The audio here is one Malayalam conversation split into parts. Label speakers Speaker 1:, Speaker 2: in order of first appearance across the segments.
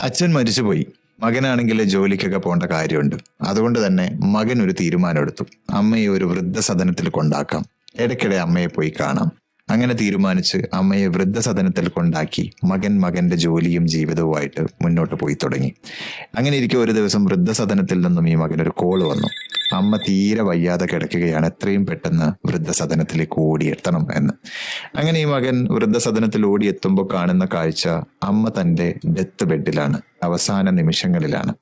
Speaker 1: അച്ഛൻ മരിച്ചുപോയി. മകനാണെങ്കിൽ ജോലിക്കൊക്കെ പോകേണ്ട കാര്യമുണ്ട്. അതുകൊണ്ട് തന്നെ മകൻ ഒരു തീരുമാനമെടുത്തു. അമ്മയെ ഒരു വൃദ്ധസദനത്തിൽ കൊണ്ടാക്കാം, ഇടയ്ക്കിടെ അമ്മയെ പോയി കാണാം. അങ്ങനെ തീരുമാനിച്ച് അമ്മയെ വൃദ്ധസദനത്തിൽ കൊണ്ടാക്കി മകന്റെ ജോലിയും ജീവിതവുമായിട്ട് മുന്നോട്ട് പോയി തുടങ്ങി. അങ്ങനെ ഇരിക്കെ ഒരു ദിവസം വൃദ്ധസദനത്തിൽ നിന്നും ഈ മകനൊരു കോള് വന്നു. അമ്മ തീരെ വയ്യാതെ കിടക്കുകയാണ്, എത്രയും പെട്ടെന്ന് വൃദ്ധസദനത്തിലേക്ക് ഓടിയെത്തണം എന്ന്. അങ്ങനെ ഈ മകൻ വൃദ്ധസദനത്തിൽ ഓടിയെത്തുമ്പോൾ കാണുന്ന കാഴ്ച, അമ്മ തന്റെ ഡെത്ത് ബെഡിലാണ്, അവസാന നിമിഷങ്ങളിലാണ്.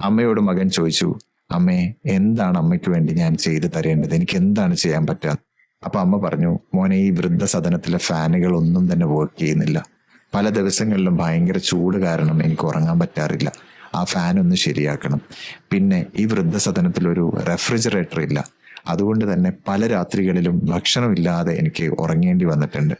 Speaker 1: അമ്മയോട് മകൻ ചോദിച്ചു, അമ്മേ, എന്താണ് അമ്മയ്ക്ക് വേണ്ടി ഞാൻ ചെയ്തു തരേണ്ടത്? എനിക്ക് എന്താണ് ചെയ്യാൻ പറ്റുക? അപ്പൊ അമ്മ പറഞ്ഞു, മോനെ, ഈ വൃദ്ധസദനത്തിലെ ഫാനുകൾ ഒന്നും തന്നെ വർക്ക് ചെയ്യുന്നില്ല. പല ദിവസങ്ങളിലും ഭയങ്കര ചൂട് കാരണം എനിക്ക് ഉറങ്ങാൻ പറ്റാറില്ല. ആ ഫാൻ ഒന്ന് ശരിയാക്കണം. പിന്നെ ഈ വൃദ്ധസദനത്തിൽ ഒരു റെഫ്രിജറേറ്റർ ഇല്ല. അതുകൊണ്ട് തന്നെ പല രാത്രികളിലും ഭക്ഷണമില്ലാതെ എനിക്ക് ഉറങ്ങേണ്ടി വന്നിട്ടുണ്ട്.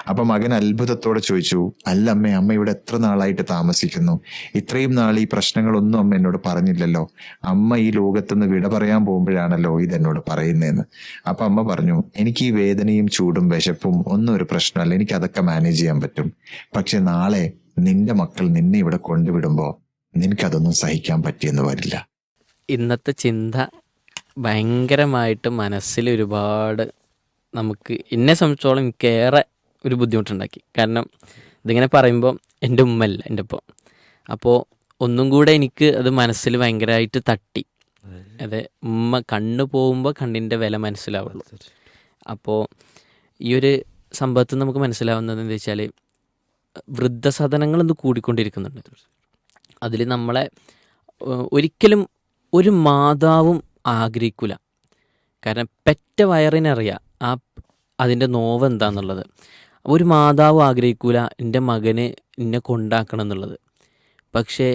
Speaker 1: അപ്പൊ മകൻ അത്ഭുതത്തോടെ ചോദിച്ചു, അല്ല അമ്മേ, അമ്മ ഇവിടെ എത്ര നാളായിട്ട് താമസിക്കുന്നു? ഇത്രയും നാൾ ഈ പ്രശ്നങ്ങളൊന്നും അമ്മ എന്നോട് പറഞ്ഞില്ലല്ലോ. അമ്മ ഈ ലോകത്തുനിന്ന് വിട പറയാൻ പോകുമ്പോഴാണല്ലോ ഇതെന്നോട് പറയുന്നതെന്ന്. അപ്പൊ അമ്മ പറഞ്ഞു, എനിക്ക് ഈ വേദനയും ചൂടും വിശപ്പും ഒന്നും ഒരു പ്രശ്നമല്ല, എനിക്ക് അതൊക്കെ മാനേജ് ചെയ്യാൻ പറ്റും. പക്ഷെ നാളെ നിന്റെ മക്കൾ നിന്നെ ഇവിടെ കൊണ്ടുവിടുമ്പോ നിനക്കതൊന്നും സഹിക്കാൻ പറ്റിയെന്ന് വരില്ല.
Speaker 2: ഇന്നത്തെ ചിന്ത ഭയങ്കരമായിട്ട് മനസ്സിൽ ഒരുപാട് നമുക്ക്, എന്നെ സംബന്ധിച്ചോളം എനിക്കേറെ ഒരു ബുദ്ധിമുട്ടുണ്ടാക്കി. കാരണം ഇതിങ്ങനെ പറയുമ്പോൾ എൻ്റെ ഉമ്മല്ല എൻ്റെ ഒപ്പം. അപ്പോൾ ഒന്നും കൂടെ എനിക്ക് അത് മനസ്സിൽ ഭയങ്കരമായിട്ട് തട്ടി. അതെ, ഉമ്മ കണ്ണ് പോകുമ്പോൾ കണ്ണിൻ്റെ വില മനസ്സിലാവുള്ളൂ. അപ്പോൾ ഈ ഒരു സംഭവത്തിൽ നമുക്ക് മനസ്സിലാവുന്നത് എന്താ വെച്ചാൽ, വൃദ്ധസദനങ്ങൾ ഇന്ന് കൂടിക്കൊണ്ടിരിക്കുന്നുണ്ട്. അതിൽ നമ്മളെ ഒരിക്കലും ഒരു മാതാവും ആഗ്രഹിക്കില്ല. കാരണം പെറ്റ വയറിനറിയാം അതിൻ്റെ നോവ് എന്താണെന്നുള്ളത്. ഒരു മാതാവ് ആഗ്രഹിക്കില്ല എൻ്റെ മകന് എന്നെ കൊണ്ടാക്കണം എന്നുള്ളത്. പക്ഷേ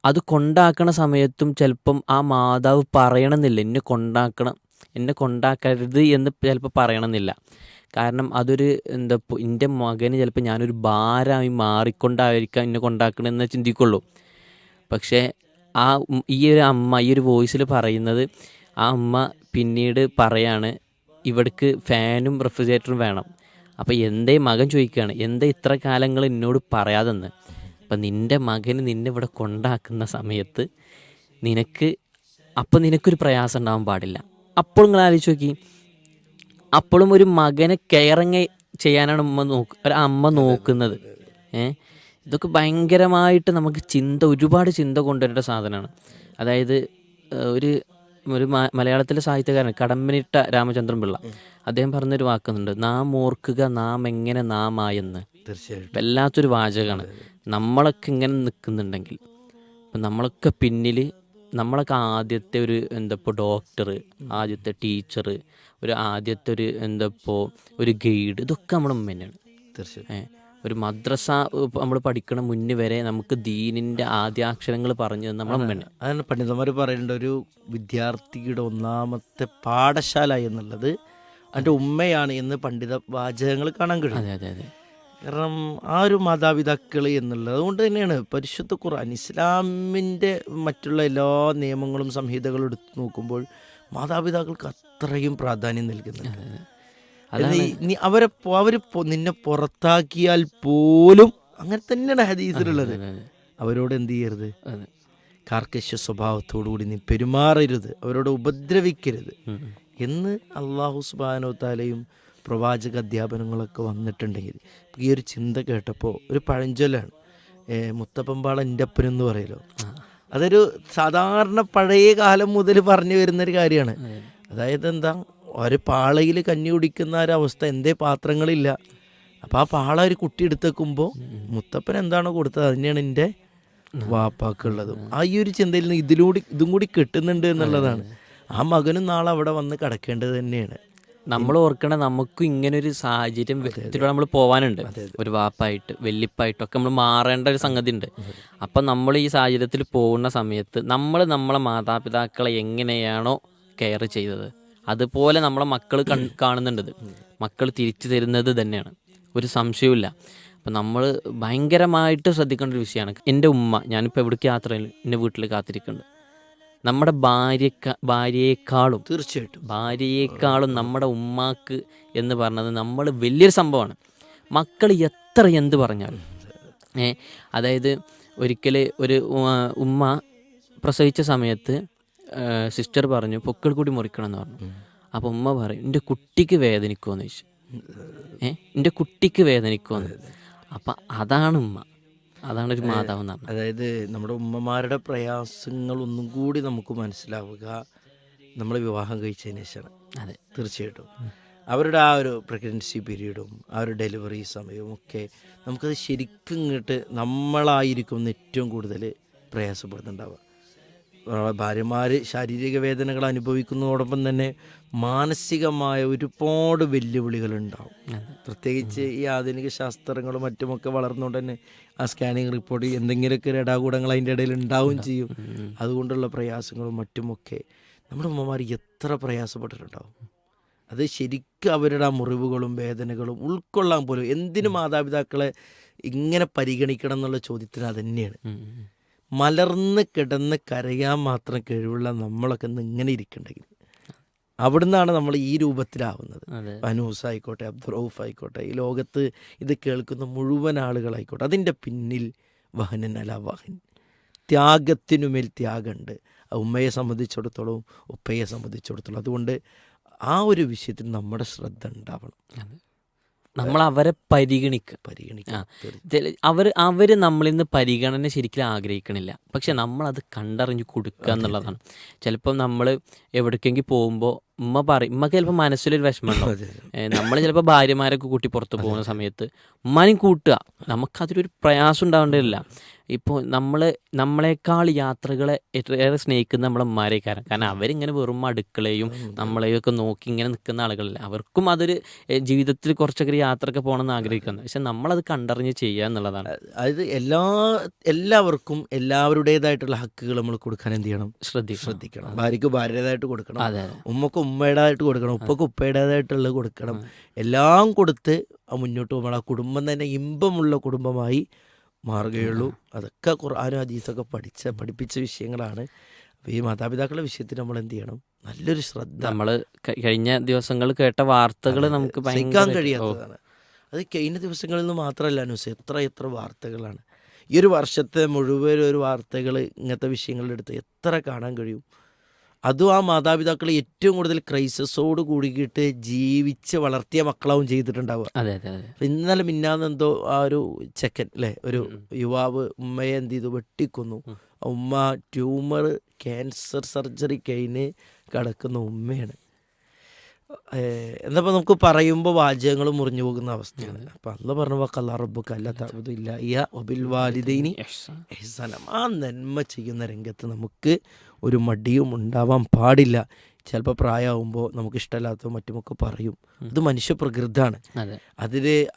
Speaker 2: അത് കൊണ്ടാക്കണ സമയത്തും ചിലപ്പം ആ മാതാവ് പറയണമെന്നില്ല, എന്നെ കൊണ്ടാക്കരുത് എന്ന് ചിലപ്പോൾ പറയണമെന്നില്ല. കാരണം അതൊരു എൻ്റെ മകന് ചിലപ്പോൾ ഞാനൊരു ഭാരമായി മാറിക്കൊണ്ടായിരിക്കാം എന്നെ കൊണ്ടാക്കണമെന്ന് ചിന്തിക്കുള്ളൂ. പക്ഷേ ഈ ഒരു വോയിസിൽ പറയുന്നത്, ആ അമ്മ പിന്നീട് പറയാണ്, ഇവിടേക്ക് ഫാനും റെഫ്രിജറേറ്ററും വേണം. അപ്പോൾ എന്തേ മകൻ ചോദിക്കുകയാണ്, എന്താ ഇത്ര കാലങ്ങൾ എന്നോട് പറയാതെന്ന്. അപ്പം നിൻ്റെ മകന് നിന്നെ ഇവിടെ കൊണ്ടാക്കുന്ന സമയത്ത് നിനക്കൊരു പ്രയാസം ഉണ്ടാവാൻ പാടില്ല. അപ്പോഴും നിങ്ങൾ ആലോചിച്ച് നോക്കി, അപ്പോഴും ഒരു മകനെ കെയറിങ് ചെയ്യാനാണ് അമ്മ നോക്കുന്നത്. ഇതൊക്കെ ഭയങ്കരമായിട്ട് നമുക്ക് ഒരുപാട് ചിന്ത കൊണ്ടുവരേണ്ട സാധനമാണ്. അതായത് ഒരു മലയാളത്തിലെ സാഹിത്യകാരൻ കടമ്പനിട്ട രാമചന്ദ്രൻ പിള്ള, അദ്ദേഹം പറഞ്ഞൊരു വാക്കുന്നുണ്ട്, നാം ഓർക്കുക നാം എങ്ങനെ നാം ആയെന്ന്.
Speaker 3: തീർച്ചയായിട്ടും
Speaker 2: വല്ലാത്തൊരു വാചകമാണ്. നമ്മളൊക്കെ ഇങ്ങനെ നിൽക്കുന്നുണ്ടെങ്കിൽ, ഇപ്പം നമ്മളൊക്കെ പിന്നിൽ, നമ്മളൊക്കെ ആദ്യത്തെ ഒരു ഡോക്ടർ, ആദ്യത്തെ ടീച്ചർ, ആദ്യത്തെ ഒരു ഗൈഡ്, ഇതൊക്കെ നമ്മുടെ ഉമ്മ തന്നെയാണ്.
Speaker 3: തീർച്ചയായിട്ടും
Speaker 2: ഒരു മദ്രസ നമ്മൾ പഠിക്കണ മുന്നേ വരെ നമുക്ക് ദീനിൻ്റെ ആദ്യാക്ഷരങ്ങൾ പറഞ്ഞു തന്നെ നമ്മളെ ഉമ്മ.
Speaker 3: അതാണ് പണ്ഡിതന്മാർ പറയേണ്ട, ഒരു വിദ്യാർത്ഥിയുടെ ഒന്നാമത്തെ പാഠശാല എന്നുള്ളത് അതിൻ്റെ ഉമ്മയാണ് എന്ന് പണ്ഡിത വാചകങ്ങൾ കാണാൻ കഴിയും.
Speaker 2: അതെ അതെ അതെ.
Speaker 3: കാരണം ആ ഒരു മാതാപിതാക്കൾ എന്നുള്ളത്, അതുകൊണ്ട് തന്നെയാണ് പരിശുദ്ധ ഖുർആൻ, ഇസ്ലാമിൻ്റെ മറ്റുള്ള എല്ലാ നിയമങ്ങളും സംഹിതകളും എടുത്തു നോക്കുമ്പോൾ മാതാപിതാക്കൾക്ക് അത്രയും പ്രാധാന്യം നൽകുന്നുണ്ട്. അവർ നിന്നെ പുറത്താക്കിയാൽ പോലും അങ്ങനെ തന്നെയാണ് ഹദീസിലുള്ളത്. അവരോട് എന്ത് ചെയ്യരുത്, കാർക്കശ്യ സ്വഭാവത്തോടുകൂടി നീ പെരുമാറരുത്, അവരോട് ഉപദ്രവിക്കരുത് എന്ന് അള്ളാഹു സുബ്ഹാനഹു വ തആലയും പ്രവാചക അധ്യാപനങ്ങളൊക്കെ വന്നിട്ടുണ്ടെങ്കിൽ, ഈ ഒരു ചിന്ത കേട്ടപ്പോൾ ഒരു പഴഞ്ചൊല്ലാണ്, മുത്തപ്പമ്പാള എൻ്റെ അപ്പനെന്ന് പറയലോ. അതൊരു സാധാരണ പഴയ കാലം മുതൽ പറഞ്ഞു വരുന്നൊരു കാര്യമാണ്. അതായത് എന്താ, ഒരു പാളയിൽ കഞ്ഞി കുടിക്കുന്ന ഒരവസ്ഥ, എന്തേ പാത്രങ്ങളില്ല. അപ്പോൾ ആ പാള ഒരു കുട്ടി എടുത്തേക്കുമ്പോൾ മുത്തപ്പൻ എന്താണോ കൊടുത്തത് അത് തന്നെയാണ് എൻ്റെ വാപ്പാക്കുള്ളതും. ആ ഈ ഒരു ചിന്തയിൽ നിന്ന് ഇതും കൂടി കിട്ടുന്നുണ്ട് എന്നുള്ളതാണ്. ആ മകനും നാളെ അവിടെ വന്ന് കിടക്കേണ്ടത് തന്നെയാണ്.
Speaker 2: നമ്മൾ ഓർക്കണ, നമുക്കും ഇങ്ങനൊരു സാഹചര്യം വ്യക്തിയിലൂടെ നമ്മൾ പോകാനുണ്ട്. ഒരു വാപ്പായിട്ട് വെല്ലിപ്പായിട്ടൊക്കെ നമ്മൾ മാറേണ്ട ഒരു സംഗതി ഉണ്ട്. അപ്പം നമ്മൾ ഈ സാഹചര്യത്തിൽ പോകുന്ന സമയത്ത് നമ്മളെ മാതാപിതാക്കളെ എങ്ങനെയാണോ കെയർ ചെയ്തത്, അതുപോലെ നമ്മളെ മക്കൾ കാണുന്നുണ്ടത്, മക്കൾ തിരിച്ചു തരുന്നത് തന്നെയാണ്, ഒരു സംശയവുമില്ല. അപ്പം നമ്മൾ ഭയങ്കരമായിട്ട് ശ്രദ്ധിക്കേണ്ട ഒരു വിഷയമാണ്. എൻ്റെ ഉമ്മ, ഞാനിപ്പോൾ എവിടേക്ക് യാത്രയിൽ എൻ്റെ വീട്ടിൽ കാത്തിരിക്കുന്നുണ്ട്. നമ്മുടെ ഭാര്യയെക്കാളും,
Speaker 3: തീർച്ചയായിട്ടും
Speaker 2: ഭാര്യയെക്കാളും നമ്മുടെ ഉമ്മാക്ക് എന്ന് പറഞ്ഞത് നമ്മൾ വലിയൊരു സംഭവമാണ്. മക്കൾ എത്ര എന്ത് പറഞ്ഞാലും, അതായത് ഒരിക്കൽ ഒരു ഉമ്മ പ്രസവിച്ച സമയത്ത് സിസ്റ്റർ പറഞ്ഞു പൊക്കിൾ കൂടി മുറിക്കണം എന്ന് പറഞ്ഞു. അപ്പോൾ ഉമ്മ പറയും എൻ്റെ കുട്ടിക്ക് വേദനിക്കുമെന്ന് ചോദിച്ചു. എൻ്റെ കുട്ടിക്ക് വേദനിക്കുമെന്ന്. അപ്പം അതാണ് ഉമ്മ, അതാണ് ഒരു മാതാവ് എന്ന് പറഞ്ഞത്.
Speaker 3: അതായത് നമ്മുടെ ഉമ്മമാരുടെ പ്രയാസങ്ങൾ ഒന്നും കൂടി നമുക്ക് മനസ്സിലാവുക നമ്മൾ വിവാഹം കഴിച്ചതിന് ശേഷമാണ്.
Speaker 2: അതെ,
Speaker 3: തീർച്ചയായിട്ടും അവരുടെ ആ ഒരു പ്രഗ്നൻസി പീരീഡും ആ ഒരു ഡെലിവറി സമയവും ഒക്കെ നമുക്കത് ശരിക്കും ഇങ്ങോട്ട് നമ്മളായിരിക്കും ഏറ്റവും കൂടുതൽ പ്രയാസപ്പെടുന്നുണ്ടാവുക. ഭാര്യമാർ ശാരീരിക വേദനകൾ അനുഭവിക്കുന്നതോടൊപ്പം തന്നെ മാനസികമായ ഒരുപാട് വെല്ലുവിളികളുണ്ടാവും. പ്രത്യേകിച്ച് ഈ ആധുനിക ശാസ്ത്രങ്ങളും മറ്റുമൊക്കെ വളർന്നുകൊണ്ട് തന്നെ ആ സ്കാനിങ് റിപ്പോർട്ട് എന്തെങ്കിലുമൊക്കെ ഇടാകൂടങ്ങൾ അതിൻ്റെ ഇടയിൽ ഉണ്ടാവുകയും ചെയ്യും. അതുകൊണ്ടുള്ള പ്രയാസങ്ങളും മറ്റുമൊക്കെ നമ്മുടെ ഉമ്മമാർ എത്ര പ്രയാസപ്പെട്ടിട്ടുണ്ടാവും. അത് ശരിക്കും അവരുടെ ആ മുറിവുകളും വേദനകളും ഉൾക്കൊള്ളാൻ പോലും എന്തിനു മാതാപിതാക്കളെ ഇങ്ങനെ പരിഗണിക്കണം എന്നുള്ള ചോദ്യത്തിന് അതന്നെയാണ്. മലർന്ന് കിടന്ന് കരയാൻ മാത്രം കഴിവുള്ള നമ്മളൊക്കെ ഇന്ന് ഇങ്ങനെ ഇരിക്കണ്ടെങ്കിൽ അവിടുന്നാണ് നമ്മൾ ഈ രൂപത്തിലാവുന്നത്. അനൂസ് ആയിക്കോട്ടെ, അബ്ദുറൌഫ് ആയിക്കോട്ടെ, ഈ ലോകത്ത് ഇത് കേൾക്കുന്ന മുഴുവൻ ആളുകളായിക്കോട്ടെ, അതിൻ്റെ പിന്നിൽ വഹനൻ അല വഹൻ, ത്യാഗത്തിനുമേൽ ത്യാഗമുണ്ട്. ഉമ്മയെ സംബന്ധിച്ചിടത്തോളം ഉപ്പയെ സംബന്ധിച്ചിടത്തോളം. അതുകൊണ്ട് ആ ഒരു വിഷയത്തിൽ നമ്മുടെ ശ്രദ്ധ ഉണ്ടാവണം.
Speaker 2: നമ്മൾ അവരെ പരിഗണിക്കുക. അവർ നമ്മളിൽ നിന്ന് പരിഗണന ശരിക്കും ആഗ്രഹിക്കണില്ല, പക്ഷെ നമ്മളത് കണ്ടറിഞ്ഞ് കൊടുക്കുക എന്നുള്ളതാണ്. ചിലപ്പോൾ നമ്മൾ എവിടേക്കെങ്കിൽ പോകുമ്പോൾ ഉമ്മക്ക് ചിലപ്പോൾ മനസ്സിലൊരു വിഷമം ഉണ്ടാവും. നമ്മൾ ചിലപ്പോൾ ഭാര്യമാരൊക്കെ കൂട്ടി പുറത്ത് പോകുന്ന സമയത്ത് ഉമ്മാനും കൂട്ടുക, നമുക്കതിലൊരു പ്രയാസം ഉണ്ടാവേണ്ടതില്ല. ഇപ്പോൾ നമ്മളെക്കാൾ യാത്രകളെ ഏറെ സ്നേഹിക്കുന്ന നമ്മളെ ഉമ്മാരെ കാരണം അവരിങ്ങനെ വെറും അടുക്കളയും നമ്മളെയൊക്കെ നോക്കി ഇങ്ങനെ നിൽക്കുന്ന ആളുകളല്ല. അവർക്കും അതൊരു ജീവിതത്തിൽ കുറച്ചൊക്കെ യാത്രയൊക്കെ പോകണമെന്ന് ആഗ്രഹിക്കുന്നു. പക്ഷെ നമ്മളത് കണ്ടറിഞ്ഞ് ചെയ്യുക എന്നുള്ളതാണ്.
Speaker 3: അതായത് എല്ലാവർക്കും എല്ലാവരുടേതായിട്ടുള്ള ഹക്കുകൾ നമ്മൾ കൊടുക്കാൻ എന്ത് ചെയ്യണം? ശ്രദ്ധിക്കണം. ഭാര്യയ്ക്ക് ഭാര്യയുടേതായിട്ട് കൊടുക്കണം, ഉമ്മക്ക് ഉമ്മയുടേതായിട്ട് കൊടുക്കണം, ഉപ്പക്ക് ഉപ്പയുടേതായിട്ടുള്ളത് കൊടുക്കണം. എല്ലാം കൊടുത്ത് മുന്നോട്ട് പോകുമ്പോൾ ആ കുടുംബം തന്നെ ഇമ്പമുള്ള കുടുംബമായി മാറുകയുള്ളൂ. അതൊക്കെ ഖുർആനും ഹദീസൊക്കെ പഠിപ്പിച്ച വിഷയങ്ങളാണ്. അപ്പോൾ ഈ മാതാപിതാക്കളുടെ വിഷയത്തിൽ നമ്മൾ എന്ത് ചെയ്യണം? നല്ലൊരു ശ്രദ്ധ.
Speaker 2: നമ്മൾ കഴിഞ്ഞ ദിവസങ്ങൾ കേട്ട വാർത്തകൾ നമുക്ക്
Speaker 3: സഹിക്കാൻ കഴിയാത്തതാണ്. അത് കഴിഞ്ഞ ദിവസങ്ങളിൽ നിന്ന് മാത്രമല്ല ന്യൂസ്, എത്ര വാർത്തകളാണ് ഈ ഒരു വർഷത്തെ മുഴുവൻ ഒരു വാർത്തകൾ ഇങ്ങനത്തെ വിഷയങ്ങളെടുത്ത് എത്ര കാണാൻ കഴിയും. അതും ആ മാതാപിതാക്കൾ ഏറ്റവും കൂടുതൽ ക്രൈസിസോട് കൂടിയിട്ട് ജീവിച്ച് വളർത്തിയ മക്കളാവും ചെയ്തിട്ടുണ്ടാവുക. ഇന്നലെ മിന്നാന്നെന്തോ ആ ഒരു ചെക്കൻ അല്ലേ, ഒരു യുവാവ് ഉമ്മയെ എന്ത് ചെയ്തു? വെട്ടിക്കൊന്നു. ഉമ്മ ട്യൂമർ ക്യാൻസർ സർജറി കഴിഞ്ഞ് കിടക്കുന്ന ഉമ്മയാണ്. എന്നപ്പോൾ നമുക്ക് പറയുമ്പോൾ വാചകങ്ങൾ മുറിഞ്ഞു പോകുന്ന അവസ്ഥയാണ്. അപ്പം അല്ല പറഞ്ഞു വക്കല്ലാ റബ്ബുക അല്ലാ തഅ്ബുദു ഇല്ലാ ഇയ്യാഹു വബിൽ വാലിദൈനി ഇഹ്സാന. ആ നന്മ ചെയ്യുന്ന രംഗത്ത് നമുക്ക് ഒരു മടിയും ഉണ്ടാവാൻ പാടില്ല. ചിലപ്പോൾ പ്രായമാകുമ്പോൾ നമുക്ക് ഇഷ്ടമില്ലാത്തതും മറ്റുമൊക്കെ പറയും. അത് മനുഷ്യപ്രകൃതാണ്.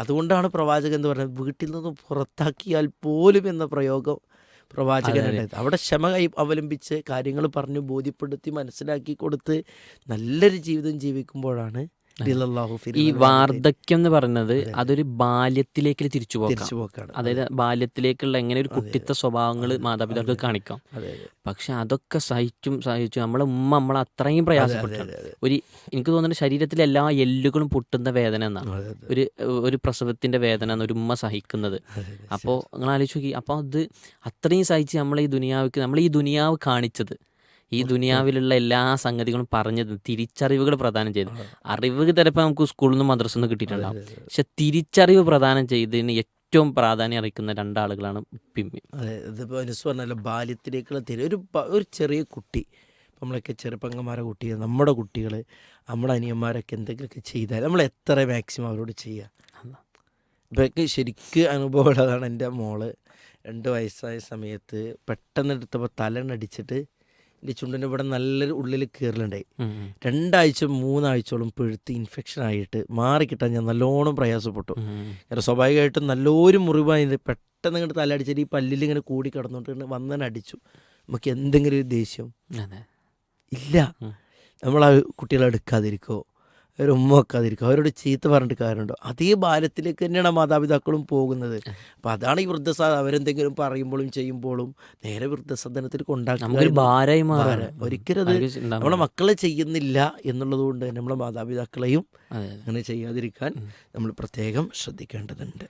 Speaker 3: അതുകൊണ്ടാണ് പ്രവാചകൻ എന്ന് പറയുന്നത് വീട്ടിൽ നിന്ന് പുറത്താക്കിയാൽ പോലും എന്ന പ്രയോഗം പ്രവാചകനുണ്ടായത്. അവിടെ ക്ഷമ അവലംബിച്ച് കാര്യങ്ങൾ പറഞ്ഞു ബോധ്യപ്പെടുത്തി മനസ്സിലാക്കി കൊടുത്ത് നല്ലൊരു ജീവിതം ജീവിക്കുമ്പോഴാണ്
Speaker 2: ഈ വാർദ്ധക്യം എന്ന് പറയുന്നത് അതൊരു ബാല്യത്തിലേക്ക് തിരിച്ചുപോക്കാണ്. അതായത് ബാല്യത്തിലേക്കുള്ള എങ്ങനെ ഒരു കുട്ടിത്ത സ്വഭാവങ്ങൾ മാതാപിതാക്കൾ കാണിക്കാം. പക്ഷെ അതൊക്കെ സഹിച്ചും നമ്മളെ ഉമ്മ നമ്മളെ അത്രയും പ്രയാസപ്പെട്ടു. എനിക്ക് തോന്നുന്നത് ശരീരത്തിലെ എല്ലാ എല്ലുകളും പൊട്ടുന്ന വേദന എന്നാണ് ഒരു പ്രസവത്തിന്റെ വേദന എന്ന് ഒരു ഉമ്മ സഹിക്കുന്നത്. അപ്പോൾ നിങ്ങൾ ആലോചിച്ച് നോക്കി. അപ്പോൾ അത് അത്രയും സഹിച്ച് നമ്മൾ ഈ ദുനിയാവ് കാണിച്ചത്, ഈ ദുനിയാവിലുള്ള എല്ലാ സംഗതികളും പറഞ്ഞത്, തിരിച്ചറിവുകൾ പ്രദാനം ചെയ്ത്, അറിവ് ചിലപ്പോൾ നമുക്ക് സ്കൂളിൽ നിന്ന് മദ്രസയിൽ നിന്ന് കിട്ടിയിട്ടുണ്ടാവും, പക്ഷെ തിരിച്ചറിവ് പ്രദാനം ചെയ്തതിന് ഏറ്റവും പ്രാധാന്യം അറിയിക്കുന്ന രണ്ടാളുകളാണ് പിമ്മി.
Speaker 3: അതെ, ഇതിപ്പോൾ അനുസ് പറഞ്ഞല്ലോ ബാല്യത്തിലേക്കുള്ള ഒരു ചെറിയ കുട്ടി, നമ്മളൊക്കെ ചെറുപ്പങ്ങന്മാരെ കുട്ടികൾ, നമ്മുടെ കുട്ടികൾ, നമ്മുടെ അനിയന്മാരൊക്കെ എന്തെങ്കിലുമൊക്കെ ചെയ്താൽ നമ്മൾ എത്ര മാക്സിമം അവരോട് ചെയ്യുക. ഇപ്പോഴൊക്കെ ശരിക്കും അനുഭവമുള്ളതാണ്. എൻ്റെ മോള് 2 വയസ്സായ സമയത്ത് പെട്ടെന്ന് എടുത്തപ്പോൾ തലനടിച്ചിട്ട് എൻ്റെ ചുണ്ടിൻ്റെ ഇവിടെ നല്ലൊരു ഉള്ളിൽ കീറലുണ്ടായി. 2 ആഴ്ച 3 ആഴ്ചയോളം പഴുത്ത് ഇൻഫെക്ഷൻ ആയിട്ട് മാറിക്കിട്ടാൻ ഞാൻ നല്ലോണം പ്രയാസപ്പെട്ടു. കാരണം സ്വാഭാവികമായിട്ടും നല്ലൊരു മുറിവായത് പെട്ടെന്ന് ഇങ്ങോട്ട് തലടിച്ചിട്ട് ഈ പല്ലിൽ ഇങ്ങനെ കൂടി കിടന്നുകൊണ്ട് വന്നതിന് അടിച്ചു. നമുക്ക് എന്തെങ്കിലും ഒരു ദേഷ്യം ഇല്ല. നമ്മൾ ആ കുട്ടികളെ എടുക്കാതിരിക്കോ, ഒരു ഉമ്മ വെക്കാതിരിക്കുക, അവരോട് ചീത്ത പറഞ്ഞിട്ട് കാര്യമുണ്ടോ? അതേ ബാല്യത്തിലേക്ക് തന്നെയാണ് മാതാപിതാക്കളും പോകുന്നത്. അപ്പം അതാണ് ഈ വൃദ്ധസാധനം. അവരെന്തെങ്കിലും പറയുമ്പോഴും ചെയ്യുമ്പോഴും നേരെ വൃദ്ധസദനത്തിൽ കൊണ്ടാക്കുക. ഒരിക്കലും അത് നമ്മളെ മക്കളെ ചെയ്യുന്നില്ല എന്നുള്ളത് കൊണ്ട് തന്നെ നമ്മളെ മാതാപിതാക്കളെയും അങ്ങനെ ചെയ്യാതിരിക്കാൻ നമ്മൾ പ്രത്യേകം ശ്രദ്ധിക്കേണ്ടതുണ്ട്.